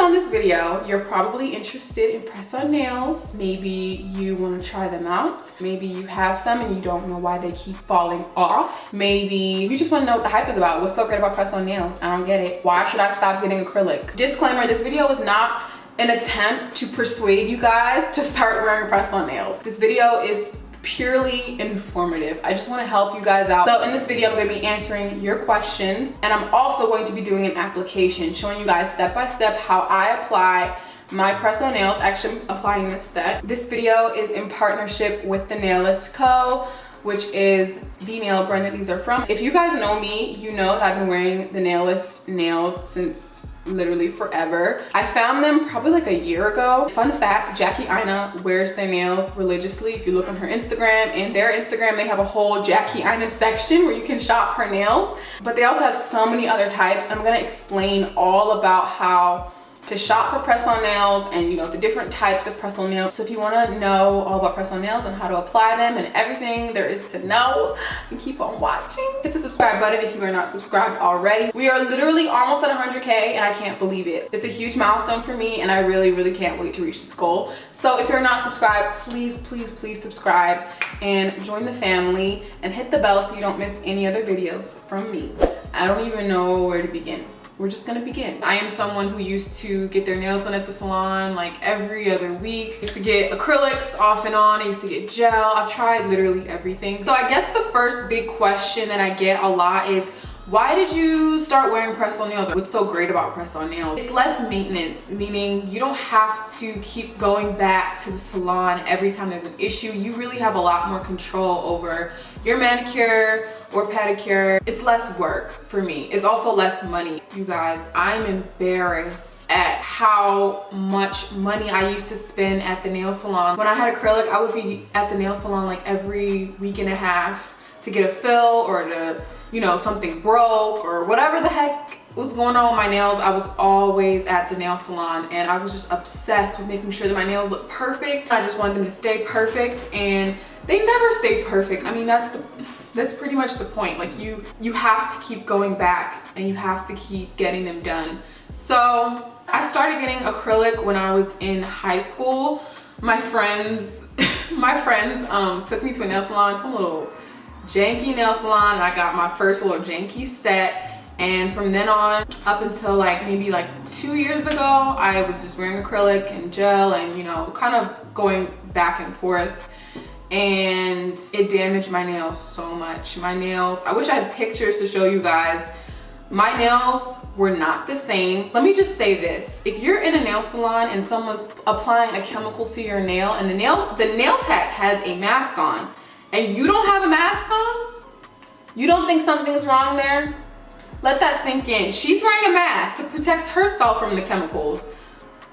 on this video, you're probably interested in press-on nails. Maybe you want to try them out. Maybe you have some and you don't know why they keep falling off. Maybe you just want to know what the hype is about. What's so great about press-on nails? I don't get it. Why should I stop getting acrylic? Disclaimer, this video is not an attempt to persuade you guys to start wearing press-on nails. This video is purely informative. I just want to help you guys out. So in this video, I'm going to be answering your questions, and I'm also going to be doing an application showing you guys step by step how I apply my press-on nails. Actually, I'm applying this set. This video is in partnership with the Nailest Co., which is the nail brand that these are from. If you guys know me, you know that I've been wearing the Nailest nails since literally forever. I found them probably like a year ago. Fun fact, Jackie Aina wears their nails religiously. If you look on her Instagram and their Instagram, they have a whole Jackie Aina section where you can shop her nails. But they also have so many other types. I'm gonna explain all about how to shop for press-on nails and, you know, the different types of press-on nails. So if you want to know all about press-on nails and how to apply them and everything there is to know, and keep on watching. Hit the subscribe button if you are not subscribed already. We are literally almost at 100K and I can't believe it. It's a huge milestone for me and I really can't wait to reach this goal. So if you're not subscribed, please subscribe and join the family and hit the bell so you don't miss any other videos from me. I don't even know where to begin. We're just gonna begin. I am someone who used to get their nails done at the salon like every other week. I used to get acrylics off and on. I used to get gel. I've tried literally everything. So I guess the first big question that I get a lot is, why did you start wearing press-on nails? What's so great about press-on nails? It's less maintenance, meaning you don't have to keep going back to the salon every time there's an issue. You really have a lot more control over your manicure or pedicure. It's less work for me. It's also less money. You guys, I'm embarrassed at how much money I used to spend at the nail salon. When I had acrylic, I would be at the nail salon like every week and a half to get a fill or to, you know, something broke or whatever the heck was going on with my nails. I was always at the nail salon and I was just obsessed with making sure that my nails looked perfect. I just wanted them to stay perfect, and they never stay perfect. I mean, that's pretty much the point. Like you have to keep going back and you have to keep getting them done. So I started getting acrylic when I was in high school. My friends took me to a nail salon, some little janky nail salon, and I got my first little janky set. And from then on, up until like maybe like 2 years ago, I was just wearing acrylic and gel and, you know, kind of going back and forth. And it damaged my nails so much. My nails, I wish I had pictures to show you guys. My nails were not the same. Let me just say this. If you're in a nail salon and someone's applying a chemical to your nail and the nail tech has a mask on and you don't have a mask on, you don't think something's wrong there? Let that sink in. She's wearing a mask to protect herself from the chemicals,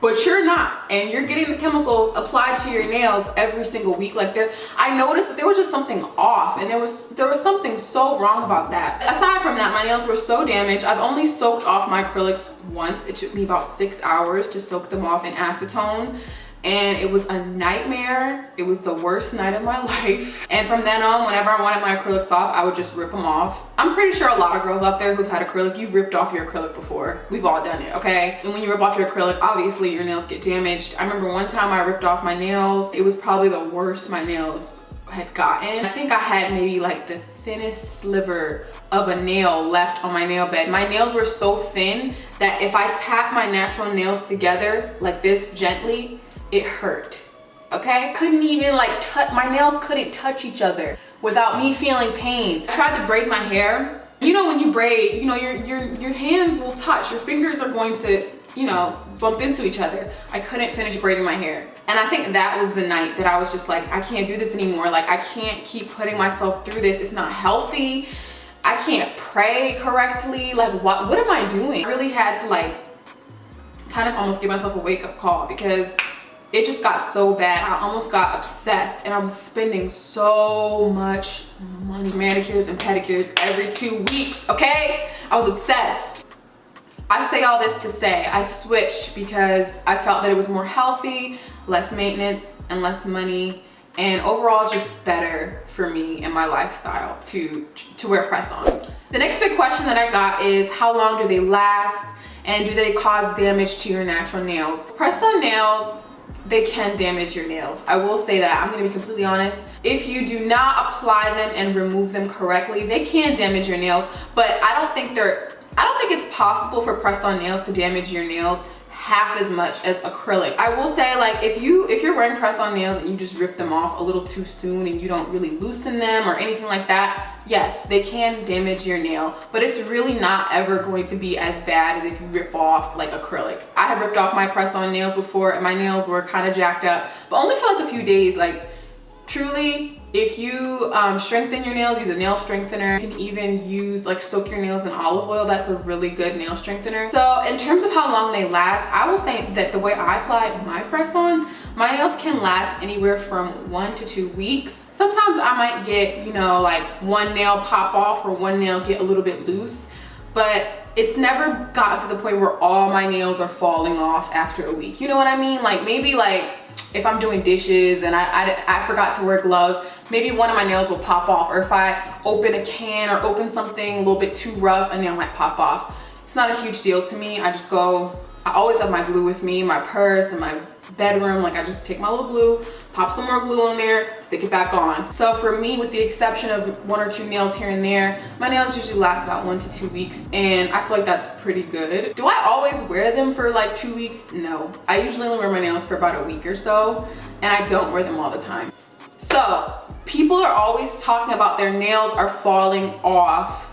but you're not, and you're getting the chemicals applied to your nails every single week. Like I noticed that there was just something off, and there was something so wrong about that. Aside from that, my nails were so damaged. I've only soaked off my acrylics once. It took me about 6 hours to soak them off in acetone, and it was a nightmare. It was the worst night of my life. And from then on, whenever I wanted my acrylics off, I would just rip them off. I'm pretty sure a lot of girls out there who've had acrylic, you've ripped off your acrylic before. We've all done it, okay? And when you rip off your acrylic, obviously your nails get damaged. I remember one time I ripped off my nails. It was probably the worst my nails had gotten. I think I had maybe like the thinnest sliver of a nail left on my nail bed. My nails were so thin that if I tapped my natural nails together like this gently, it hurt, okay? Couldn't even like my nails couldn't touch each other without me feeling pain. I tried to braid my hair. You know, when you braid, you know, your hands will touch, your fingers are going to, you know, bump into each other. I couldn't finish braiding my hair. And I think that was the night that I was just like, I can't do this anymore. Like, I can't keep putting myself through this. It's not healthy. I can't pray correctly. Like, what am I doing? I really had to like kind of almost give myself a wake-up call, because it just got so bad. I almost got obsessed and I was spending so much money. Manicures and pedicures every 2 weeks, okay? I was obsessed. I say all this to say I switched because I felt that it was more healthy, less maintenance, and less money, and overall just better for me and my lifestyle to wear press-ons. The next big question that I got is, how long do they last? and do they cause damage to your natural nails? Press-on nails, they can damage your nails. I will say that. I'm gonna be completely honest. If you do not apply them and remove them correctly, they can damage your nails, but I don't think it's possible for press-on nails to damage your nails half as much as acrylic. I will say, like, if you're wearing press-on nails and you just rip them off a little too soon and you don't really loosen them or anything like that, yes, they can damage your nail, but it's really not ever going to be as bad as if you rip off like acrylic. I have ripped off my press-on nails before and my nails were kind of jacked up, but only for like a few days. Like, truly, if you strengthen your nails, use a nail strengthener. You can even use, like, soak your nails in olive oil. That's a really good nail strengthener. So in terms of how long they last, I will say that the way I apply my press-ons, my nails can last anywhere from 1 to 2 weeks. Sometimes I might get, you know, like one nail pop off or one nail get a little bit loose, but it's never gotten to the point where all my nails are falling off after a week. You know what I mean? Like, maybe like if I'm doing dishes and I forgot to wear gloves, maybe one of my nails will pop off, or if I open a can or open something a little bit too rough, a nail might pop off. It's not a huge deal to me. I always have my glue with me, my purse, and my bedroom. Like, I just take my little glue, pop some more glue on there, stick it back on. So for me, with the exception of 1 or 2 nails here and there, my nails usually last about 1 to 2 weeks, and I feel like that's pretty good. Do I always wear them for like 2 weeks? No. I usually only wear my nails for about a week or so, and I don't wear them all the time. So people are always talking about their nails are falling off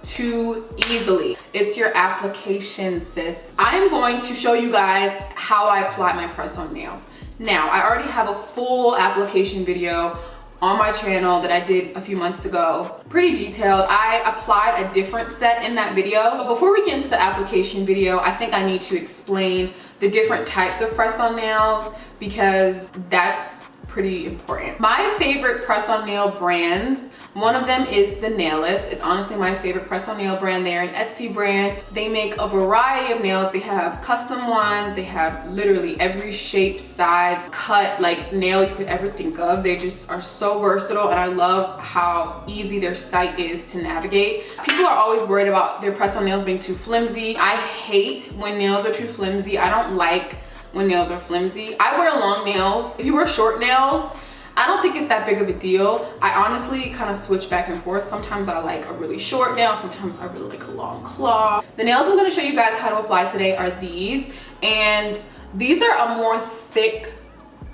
too easily. It's your application, sis. I am going to show you guys how I apply my press-on nails. Now, I already have a full application video on my channel that I did a few months ago. Pretty detailed. I applied a different set in that video. But before we get into the application video, I think I need to explain the different types of press-on nails, because that's pretty important. My favorite press-on nail brands, one of them is the Nailest. It's honestly my favorite press-on nail brand. They're an Etsy brand. They make a variety of nails. They have custom ones. They have literally every shape, size, cut, like nail you could ever think of. They just are so versatile, and I love how easy their site is to navigate. People are always worried about their press-on nails being too flimsy. I hate when nails are too flimsy. I don't like when nails are flimsy. I wear long nails. If you wear short nails, I don't think it's that big of a deal. I honestly kind of switch back and forth. Sometimes I like a really short nail, sometimes I really like a long claw. The nails I'm going to show you guys how to apply today are these, and these are a more thick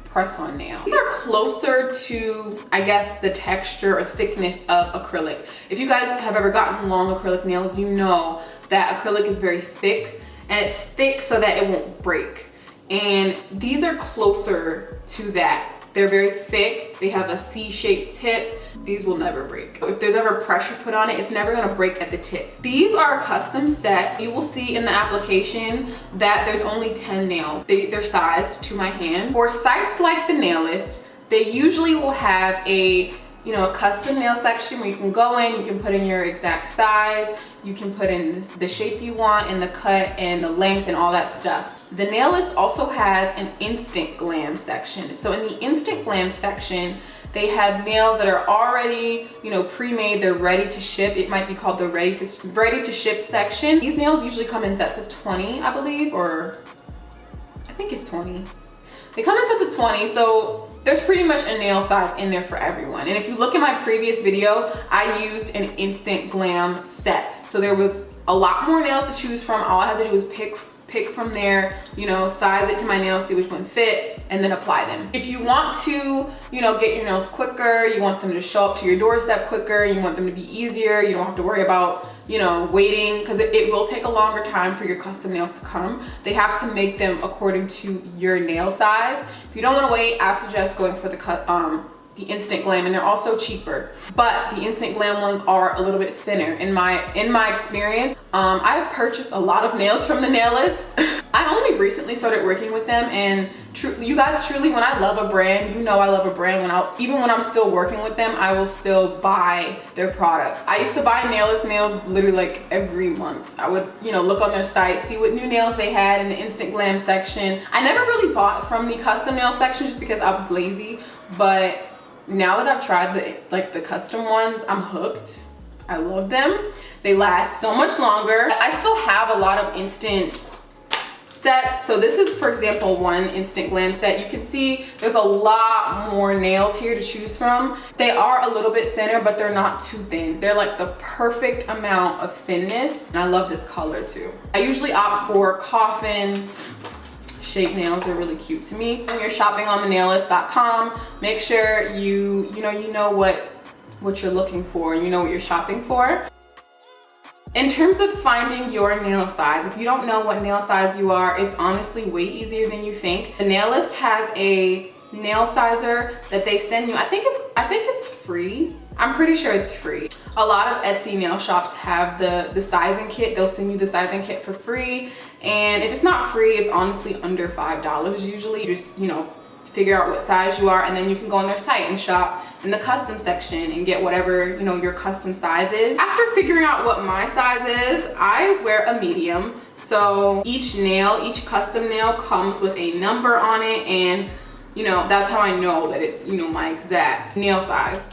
press-on nail. These are closer to, I guess, the texture or thickness of acrylic. If you guys have ever gotten long acrylic nails, you know that acrylic is very thick, and it's thick so that it won't break. And these are closer to that. They're very thick. They have a C-shaped tip. These will never break. If there's ever pressure put on it, it's never gonna break at the tip. These are a custom set. You will see in the application that there's only 10 nails. They're sized to my hand. For sites like the Nailest, they usually will have a custom nail section where you can go in, you can put in your exact size, you can put in the shape you want and the cut and the length and all that stuff. The Nailest also has an instant glam section. So in the instant glam section, they have nails that are already, pre-made, they're ready to ship. It might be called the ready to ship section. These nails usually come in sets of 20, I believe, or I think it's 20. They come in sets of 20, so there's pretty much a nail size in there for everyone. And if you look at my previous video, I used an instant glam set. So there was a lot more nails to choose from. All I had to do was pick from there, size it to my nails, see which one fit, and then apply them. If you want to, get your nails quicker, you want them to show up to your doorstep quicker, you want them to be easier, you don't have to worry about, waiting, because it will take a longer time for your custom nails to come. They have to make them according to your nail size. If you don't want to wait, I suggest going for the instant glam, and they're also cheaper, but the instant glam ones are a little bit thinner in my experience. I've purchased a lot of nails from the Nailest. I only recently started working with them, and you guys, truly, when I love a brand, I love a brand. Even when I'm still working with them, I will still buy their products. I used to buy Nailest nails literally like every month. I would look on their site, see what new nails they had in the instant glam section. I never really bought from the custom nail section just because I was lazy, but now that I've tried the custom ones, I'm hooked. I love them. They last so much longer. I still have a lot of instant sets. So this is, for example, one instant glam set. You can see there's a lot more nails here to choose from. They are a little bit thinner, but they're not too thin. They're like the perfect amount of thinness. And I love this color too. I usually opt for coffin shape nails. They're really cute to me. When you're shopping on the nailest.com, make sure you know what you're looking for and you know what you're shopping for. In terms of finding your nail size, if you don't know what nail size you are, it's honestly way easier than you think. The Nailest has a nail sizer that they send you. I think it's free. I'm pretty sure it's free. A lot of Etsy nail shops have the sizing kit. They'll send you the sizing kit for free. And if it's not free, it's honestly under $5 usually. Just, figure out what size you are, and then you can go on their site and shop in the custom section and get whatever your custom size is. After figuring out what my size is, I wear a medium. So each custom nail comes with a number on it, and that's how I know that it's my exact nail size.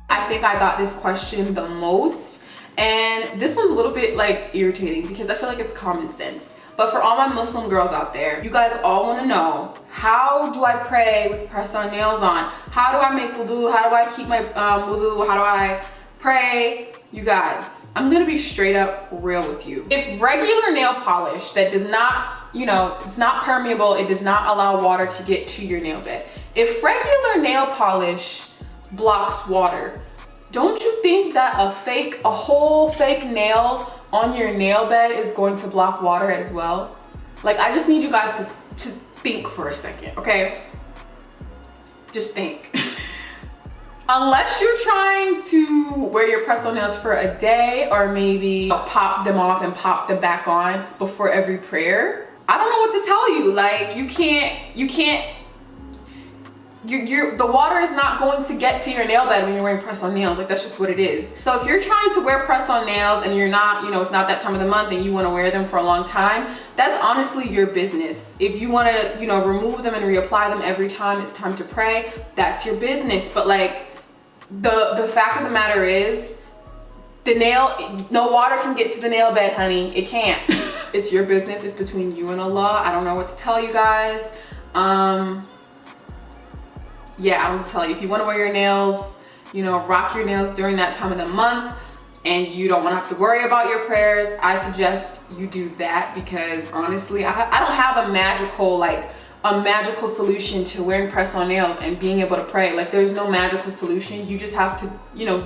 I think I got this question the most, and this one's a little bit like irritating because I feel like it's common sense. But for all my Muslim girls out there, you guys all want to know, how do I pray with press-on nails on? How do I make wudu? How do I keep my wudu? How do I pray? You guys, I'm going to be straight up real with you. If regular nail polish that does not, it's not permeable, it does not allow water to get to your nail bed. If regular nail polish blocks water, don't you think that a whole fake nail on your nail bed is going to block water as well? Like, I just need you guys to think for a second, okay? Just think. Unless you're trying to wear your press-on nails for a day, or maybe pop them off and pop them back on before every prayer, I don't know what to tell you. Like, the water is not going to get to your nail bed when you're wearing press-on nails. Like, that's just what it is. So if you're trying to wear press-on nails and you're not, it's not that time of the month and you want to wear them for a long time, that's honestly your business. If you want to, remove them and reapply them every time it's time to pray, that's your business. But like, the fact of the matter is, no water can get to the nail bed, honey. It can't. It's your business. It's between you and Allah. I don't know what to tell you guys. Yeah, I'm gonna tell you, if you want to wear your nails, rock your nails during that time of the month, and you don't want to have to worry about your prayers, I suggest you do that, because honestly, I don't have a magical solution to wearing press-on nails and being able to pray. Like, there's no magical solution. You just have to,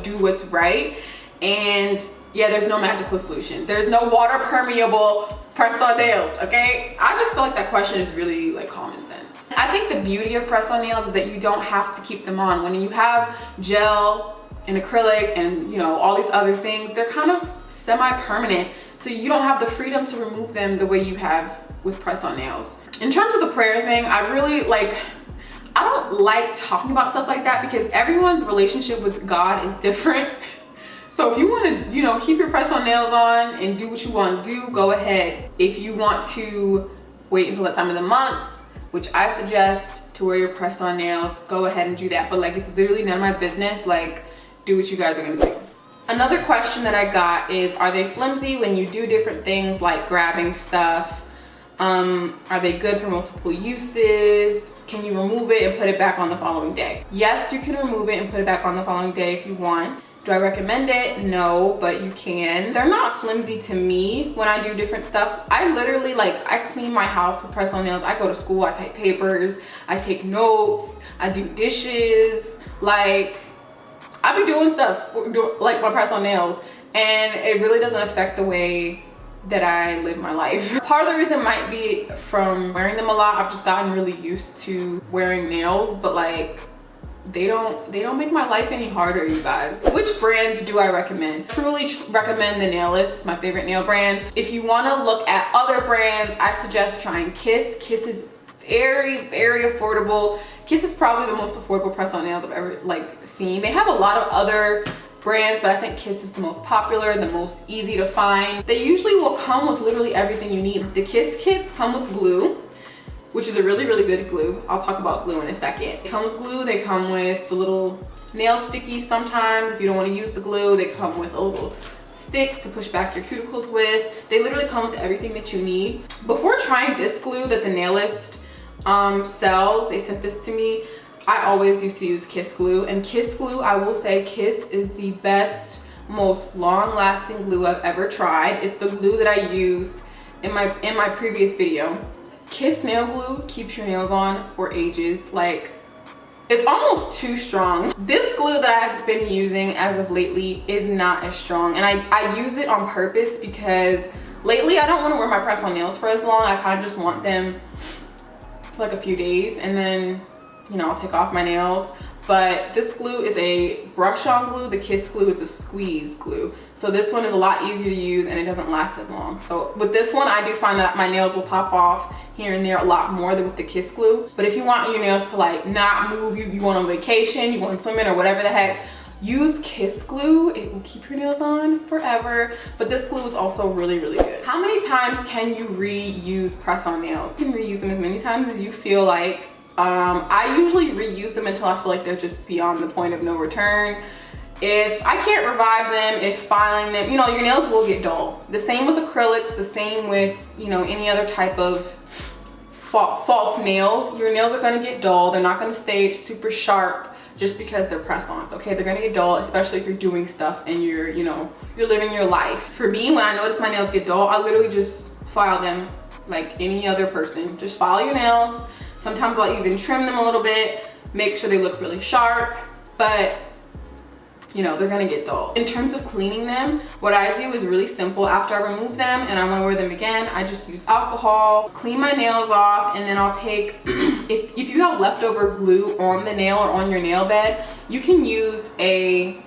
do what's right. And yeah, there's no magical solution. There's no water permeable press-on nails, okay? I just feel like that question is really like common sense. I think the beauty of press-on nails is that you don't have to keep them on. When you have gel and acrylic and all these other things, they're kind of semi-permanent, so you don't have the freedom to remove them the way you have with press-on nails. In terms of the prayer thing, I don't like talking about stuff like that because everyone's relationship with God is different. So if you want to, keep your press-on nails on and do what you want to do, go ahead. If you want to wait until that time of the month, which I suggest, to wear your press-on nails, go ahead and do that. But like, it's literally none of my business. Like, do what you guys are gonna do. Another question that I got is, are they flimsy when you do different things like grabbing stuff? Are they good for multiple uses? Can you remove it and put it back on the following day? Yes, you can remove it and put it back on the following day if you want. Do I recommend it? No, but you can. They're not flimsy to me when I do different stuff. I literally, I clean my house with press-on nails. I go to school, I type papers, I take notes, I do dishes. Like, I be doing stuff like my press-on nails, and it really doesn't affect the way that I live my life. Part of the reason might be from wearing them a lot. I've just gotten really used to wearing nails, but like, they don't make my life any harder, you guys. Which brands do I recommend? Truly recommend the Nailest. It's my favorite nail brand. If you want to look at other brands, I suggest trying Kiss. Kiss is very, very affordable. Kiss is probably the most affordable press-on nails I've ever seen. They have a lot of other brands, but I think Kiss is the most popular, the most easy to find. They usually will come with literally everything you need. The Kiss kits come with glue, which is a really, really good glue. I'll talk about glue in a second. They come with glue, they come with the little nail stickies sometimes. If you don't want to use the glue, they come with a little stick to push back your cuticles with. They literally come with everything that you need. Before trying this glue that the Nailest sells, they sent this to me, I always used to use Kiss glue. And Kiss glue, I will say Kiss is the best, most long-lasting glue I've ever tried. It's the glue that I used in my previous video. Kiss nail glue keeps your nails on for ages. Like, it's almost too strong. This glue that I've been using as of lately is not as strong, and I use it on purpose because lately I don't want to wear my press-on nails for as long. I kind of just want them for like a few days, and then, you know, I'll take off my nails. But this glue is a brush-on glue. The Kiss glue is a squeeze glue. So this one is a lot easier to use and it doesn't last as long. So with this one, I do find that my nails will pop off here and there a lot more than with the Kiss glue. But if you want your nails to like not move, you going on vacation, you going swimming or whatever the heck, use Kiss glue. It will keep your nails on forever. But this glue is also really, really good. How many times can you reuse press-on nails? You can reuse them as many times as you feel like. I usually reuse them until I feel like they're just beyond the point of no return. If I can't revive them, if filing them, you know, your nails will get dull. The same with acrylics, the same with, you know, any other type of false nails. Your nails are going to get dull. They're not going to stay super sharp just because they're press-ons, okay? They're going to get dull, especially if you're doing stuff and you're, you know, you're living your life. For me, when I notice my nails get dull, I literally just file them like any other person. Just file your nails. Sometimes I'll even trim them a little bit, make sure they look really sharp, but you know, they're gonna get dull. In terms of cleaning them, what I do is really simple. After I remove them and I wanna wear them again, I just use alcohol, clean my nails off, and then I'll take, if you have leftover glue on the nail or on your nail bed, you can use a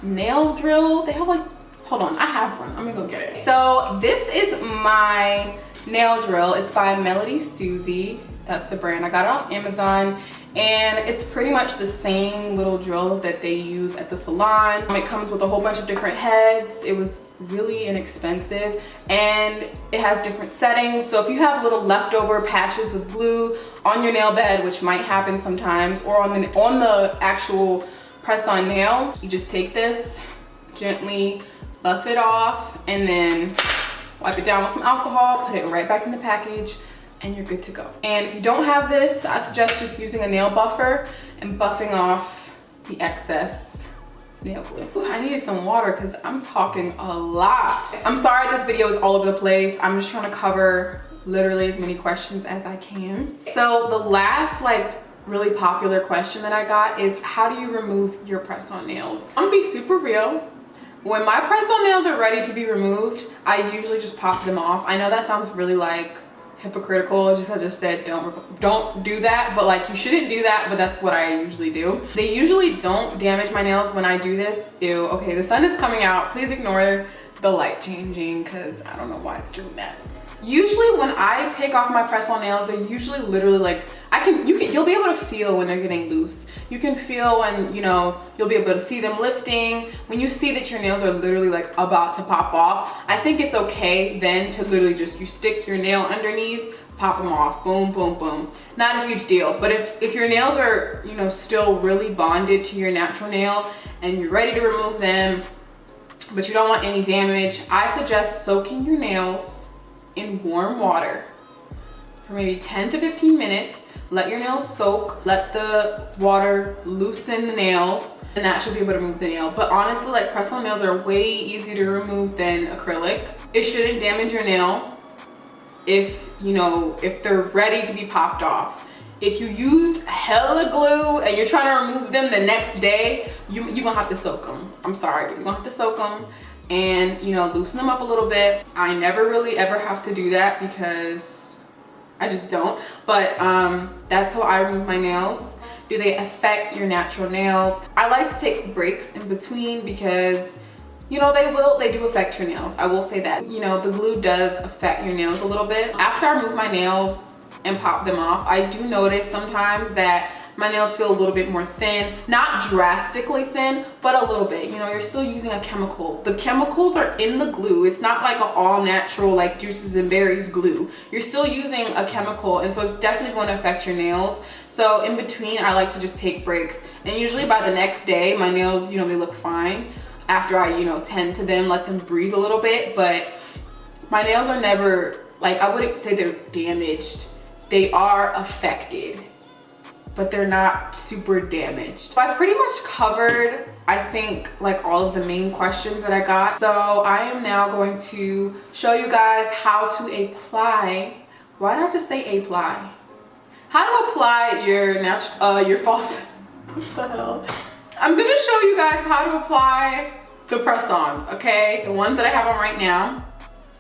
nail drill. They have like, hold on, I have one, I'm gonna go get it. So this is my nail drill. It's by Melody Susie. That's the brand. I got it off Amazon, and it's pretty much the same little drill that they use at the salon. It comes with a whole bunch of different heads. It was really inexpensive, and it has different settings. So if you have little leftover patches of glue on your nail bed, which might happen sometimes, or on the actual press-on nail, you just take this, gently buff it off, and then wipe it down with some alcohol, put it right back in the package, and you're good to go. And if you don't have this, I suggest just using a nail buffer and buffing off the excess nail glue. Ooh, I needed some water because I'm talking a lot. I'm sorry this video is all over the place. I'm just trying to cover literally as many questions as I can. So the last like really popular question that I got is, how do you remove your press-on nails? I'm gonna be super real. When my press-on nails are ready to be removed, I usually just pop them off. I know that sounds really like hypocritical, just because I just said don't do that, but like you shouldn't do that, but that's what I usually do. They usually don't damage my nails when I do this. Ew, okay, the sun is coming out. Please ignore the light changing because I don't know why it's doing that. Usually when I take off my press-on nails, they're usually literally like, you'll be able to feel when they're getting loose. You can feel when, you know, you'll be able to see them lifting. When you see that your nails are literally like about to pop off, I think it's okay then to literally just, you stick your nail underneath, pop them off, boom, boom, boom. Not a huge deal. But if your nails are, you know, still really bonded to your natural nail and you're ready to remove them, but you don't want any damage, I suggest soaking your nails in warm water for maybe 10 to 15 minutes. Let your nails soak, let the water loosen the nails, and that should be able to remove the nail. But honestly, like press-on nails are way easier to remove than acrylic. It shouldn't damage your nail if, you know, if they're ready to be popped off. If you used hella glue and you're trying to remove them the next day, you're gonna have to soak them. I'm sorry, but you're gonna have to soak them and, you know, loosen them up a little bit. I never really ever have to do that because I just don't. But that's how I remove my nails. Do they affect your natural nails? I like to take breaks in between because, you know, they do affect your nails. I will say that. You know, the glue does affect your nails a little bit. After I remove my nails and pop them off, I do notice sometimes that my nails feel a little bit more thin. Not drastically thin, but a little bit. You know, you're still using a chemical. The chemicals are in the glue. It's not like an all natural, like juices and berries glue. You're still using a chemical, and so it's definitely going to affect your nails. So in between, I like to just take breaks. And usually by the next day, my nails, you know, they look fine. after I, you know, tend to them, let them breathe a little bit. But my nails are never, like, I wouldn't say they're damaged. They are affected, but they're not super damaged. So I pretty much covered, I think, like all of the main questions that I got. So I am now going to show you guys how to apply, why did I just say apply? How to apply your false, what the hell? I'm gonna show you guys how to apply the press-ons, okay? The ones that I have on right now.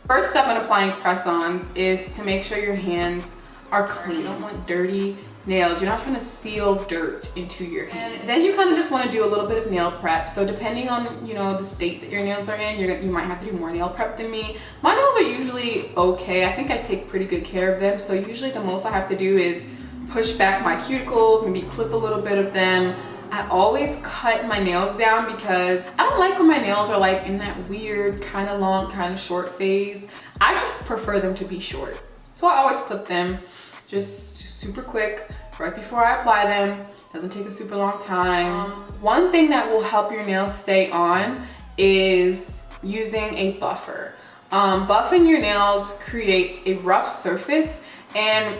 First step in applying press-ons is to make sure your hands are clean. You don't want dirty nails. You're not trying to seal dirt into your hand. Then you kind of just want to do a little bit of nail prep. So depending on, you know, the state that your nails are in, you might have to do more nail prep than me. My nails are usually okay. I think I take pretty good care of them. So usually the most I have to do is push back my cuticles, maybe clip a little bit of them. I always cut my nails down because I don't like when my nails are like in that weird kind of long, kind of short phase. I just prefer them to be short. So I always clip them just super quick right before I apply them. Doesn't take a super long time. One thing that will help your nails stay on is using a buffer. Buffing your nails creates a rough surface, and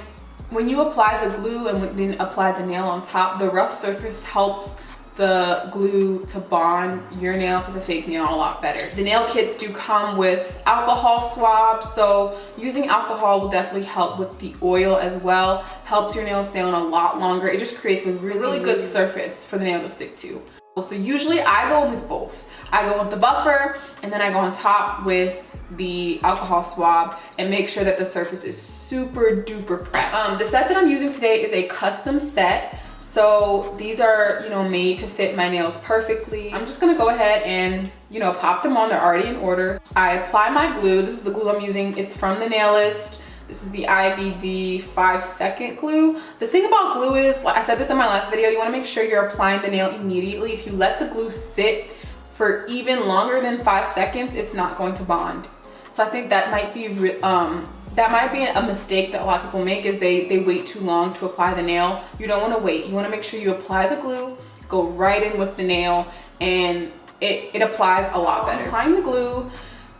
when you apply the glue and then apply the nail on top, the rough surface helps the glue to bond your nail to the fake nail a lot better. The nail kits do come with alcohol swabs, so using alcohol will definitely help with the oil as well. Helps your nails stay on a lot longer. It just creates a really good surface for the nail to stick to. So usually I go with both. I go with the buffer and then I go on top with the alcohol swab and make sure that the surface is super duper prepped. The set that I'm using today is a custom set. So these are, you know, made to fit my nails perfectly. I'm just gonna go ahead and, you know, pop them on. They're already in order. I apply my glue. This is the glue I'm using. It's from the Nailest. This is the IBD 5-second glue. The thing about glue is, like I said this in my last video, you wanna make sure you're applying the nail immediately. If you let the glue sit for even longer than 5 seconds, it's not going to bond. So I think that might be a mistake that a lot of people make, is they wait too long to apply the nail. You don't want to wait. You want to make sure you apply the glue, go right in with the nail, and it applies a lot better. I'm applying the glue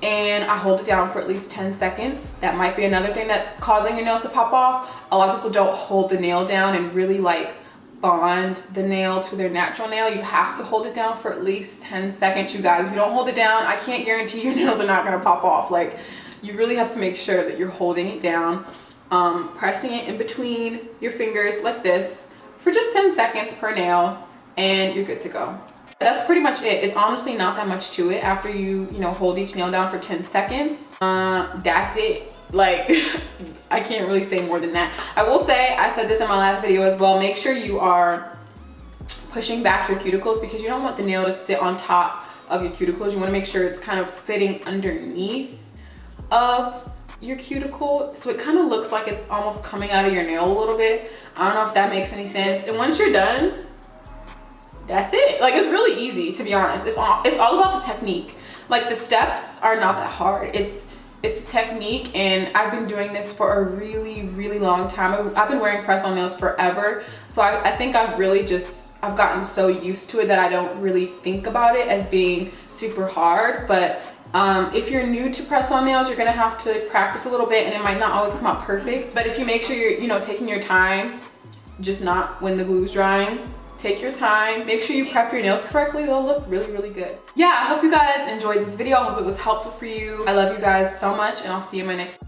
and I hold it down for at least 10 seconds. That might be another thing that's causing your nails to pop off. A lot of people don't hold the nail down and really like bond the nail to their natural nail. You have to hold it down for at least 10 seconds, you guys. If you don't hold it down, I can't guarantee your nails are not gonna pop off. Like, you really have to make sure that you're holding it down, pressing it in between your fingers like this for just 10 seconds per nail, and you're good to go. That's pretty much it. It's honestly not that much to it after you know, hold each nail down for 10 seconds. That's it. Like, I can't really say more than that. I will say, I said this in my last video as well, make sure you are pushing back your cuticles because you don't want the nail to sit on top of your cuticles. You want to make sure it's kind of fitting underneath of your cuticle, so it kind of looks like it's almost coming out of your nail a little bit. I don't know if that makes any sense. And once you're done, that's it. Like, it's really easy, to be honest. It's all about the technique. Like, the steps are not that hard. It's the technique, and I've been doing this for a really long time. I've been wearing press-on nails forever, so I think I've gotten so used to it that I don't really think about it as being super hard. But if you're new to press-on nails, you're gonna have to practice a little bit, and it might not always come out perfect. But if you make sure you're, you know, taking your time, just not when the glue's drying. Take your time, make sure you prep your nails correctly. They'll look really good. Yeah, I hope you guys enjoyed this video. I hope it was helpful for you. I love you guys so much, and I'll see you in my next